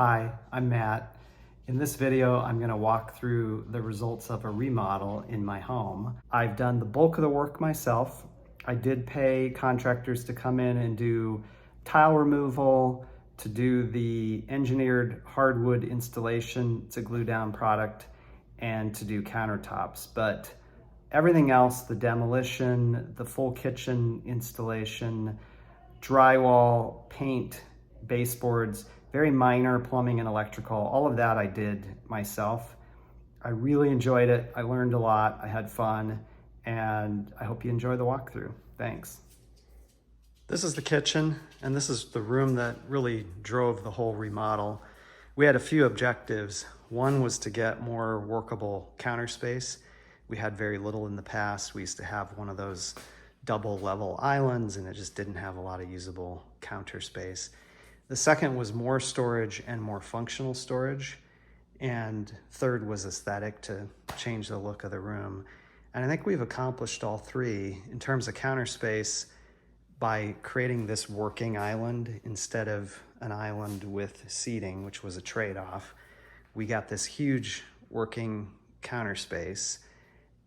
Hi, I'm Matt. In this video, I'm going to walk through the results of a remodel in my home. I've done the bulk of the work myself. I did pay contractors to come in and do tile removal, to do the engineered hardwood installation, it's a glue down product, and to do countertops. But everything else, the demolition, the full kitchen installation, drywall, paint, baseboards, very minor plumbing and electrical, all of that I did myself. I really enjoyed it. I learned a lot. I had fun, and I hope you enjoy the walkthrough. Thanks. This is the kitchen, and this is the room that really drove the whole remodel. We had a few objectives. One was to get more workable counter space. We had very little in the past. We used to have one of those double level islands, and it just didn't have a lot of usable counter space. The second was more storage and more functional storage. And third was aesthetic, to change the look of the room. And I think we've accomplished all three. In terms of counter space, by creating this working island instead of an island with seating, which was a trade-off, we got this huge working counter space.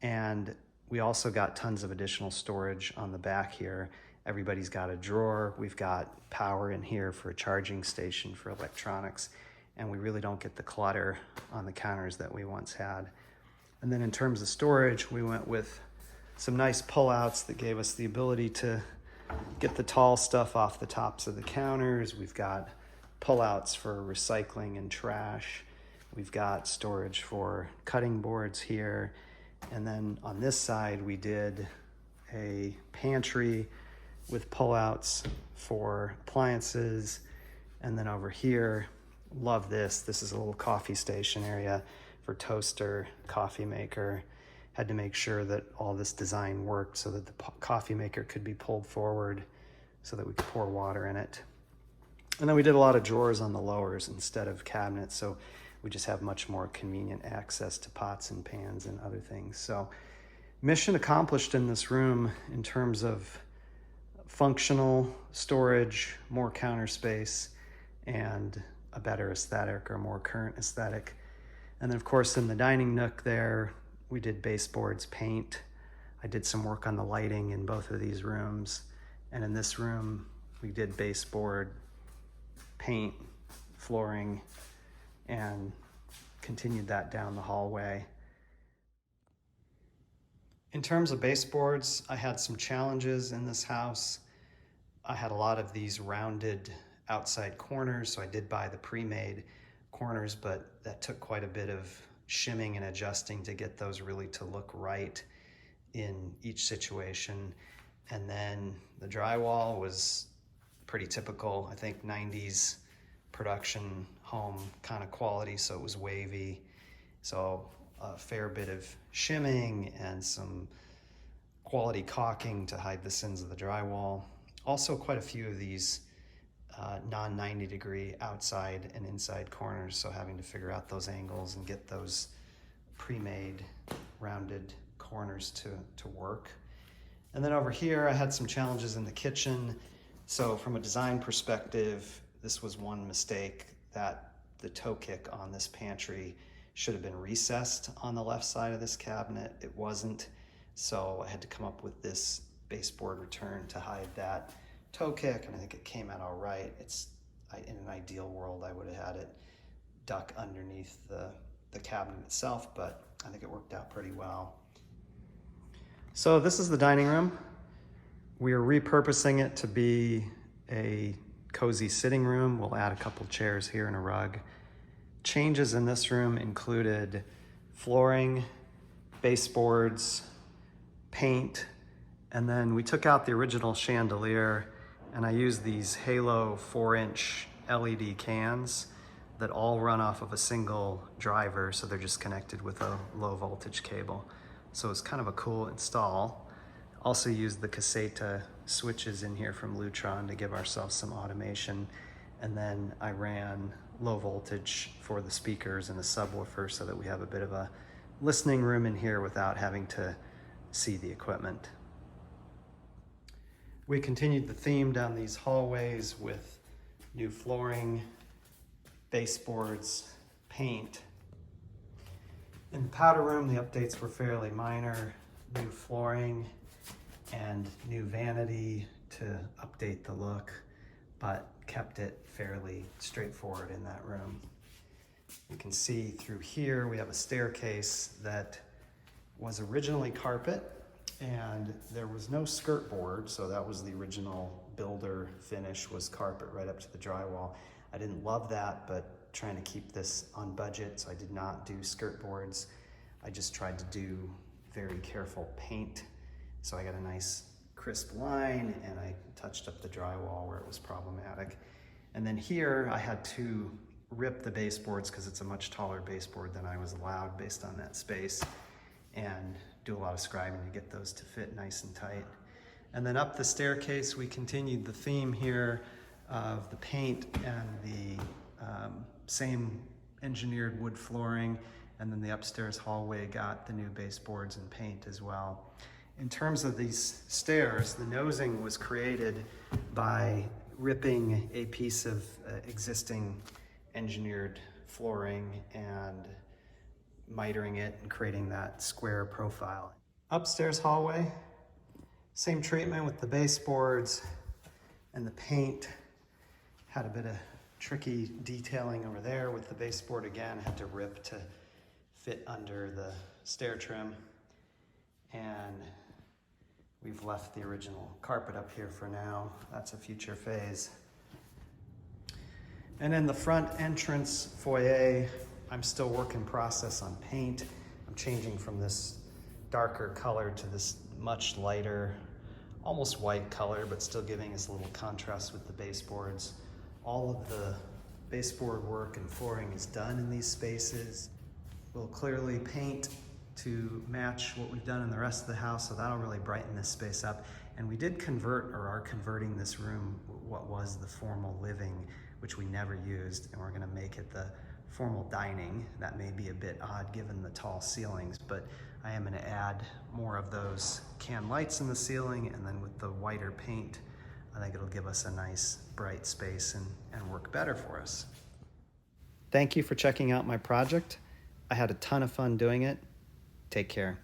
And we also got tons of additional storage on the back here. Everybody's got a drawer. We've got power in here for a charging station for electronics. And we really don't get the clutter on the counters that we once had. And then in terms of storage, we went with some nice pullouts that gave us the ability to get the tall stuff off the tops of the counters. We've got pullouts for recycling and trash. We've got storage for cutting boards here. And then on this side, we did a pantry with pullouts for appliances. And then over here, love this. This is a little coffee station area for toaster, coffee maker. Had to make sure that all this design worked so that the coffee maker could be pulled forward so that we could pour water in it. And then we did a lot of drawers on the lowers instead of cabinets, so we just have much more convenient access to pots and pans and other things. So mission accomplished in this room in terms of functional storage, more counter space, and a better aesthetic or more current aesthetic. And then of course in the dining nook there, we did baseboards, paint. I did some work on the lighting in both of these rooms. And in this room, we did baseboard, paint, flooring, and continued that down the hallway. In terms of baseboards, I had some challenges in this house. I had a lot of these rounded outside corners, so I did buy the pre-made corners, but that took quite a bit of shimming and adjusting to get those really to look right in each situation. And then the drywall was pretty typical, I think 90s production home kind of quality, so it was wavy. So a fair bit of shimming and some quality caulking to hide the sins of the drywall. Also quite a few of these non-90 degree outside and inside corners, so having to figure out those angles and get those pre-made rounded corners to work. And then over here, I had some challenges in the kitchen. So from a design perspective, this was one mistake, that the toe kick on this pantry should have been recessed on the left side of this cabinet. It wasn't, so I had to come up with this baseboard return to hide that toe kick, and I think it came out all right. In an ideal world, I would have had it duck underneath the cabinet itself, but I think it worked out pretty well. So this is the dining room. We are repurposing it to be a cozy sitting room. We'll add a couple chairs here and a rug. Changes in this room included flooring, baseboards, paint, and then we took out the original chandelier, and I used these Halo 4-inch LED cans that all run off of a single driver, so they're just connected with a low voltage cable. So it's kind of a cool install. Also used the Caseta switches in here from Lutron to give ourselves some automation. And then I ran low voltage for the speakers and the subwoofer so that we have a bit of a listening room in here without having to see the equipment. We continued the theme down these hallways with new flooring, baseboards, paint. In the powder room, the updates were fairly minor. New flooring and new vanity to update the look, but kept it fairly straightforward in that room. You can see through here we have a staircase that was originally carpet, and there was no skirt board, so that was the original builder finish, was carpet right up to the drywall. I didn't love that, but trying to keep this on budget, so I did not do skirt boards. I just tried to do very careful paint, so I got a nice crisp line, and I touched up the drywall where it was problematic. And then here I had to rip the baseboards because it's a much taller baseboard than I was allowed based on that space, and do a lot of scribing to get those to fit nice and tight. And then up the staircase, we continued the theme here of the paint and the same engineered wood flooring, and then the upstairs hallway got the new baseboards and paint as well. In terms of these stairs, the nosing was created by ripping a piece of existing engineered flooring and mitering it and creating that square profile. Upstairs hallway, same treatment with the baseboards and the paint. Had a bit of tricky detailing over there with the baseboard again. Had to rip to fit under the stair trim. And we've left the original carpet up here for now. That's a future phase. And in the front entrance foyer, I'm still work in process on paint. I'm changing from this darker color to this much lighter, almost white color, but still giving us a little contrast with the baseboards. All of the baseboard work and flooring is done in these spaces. We'll clearly paint to match what we've done in the rest of the house, so that'll really brighten this space up. And we did convert, or are converting this room, what was the formal living, which we never used, and we're gonna make it the formal dining. That may be a bit odd given the tall ceilings, but I am gonna add more of those can lights in the ceiling, and then with the whiter paint, I think it'll give us a nice bright space and work better for us. Thank you for checking out my project. I had a ton of fun doing it. Take care.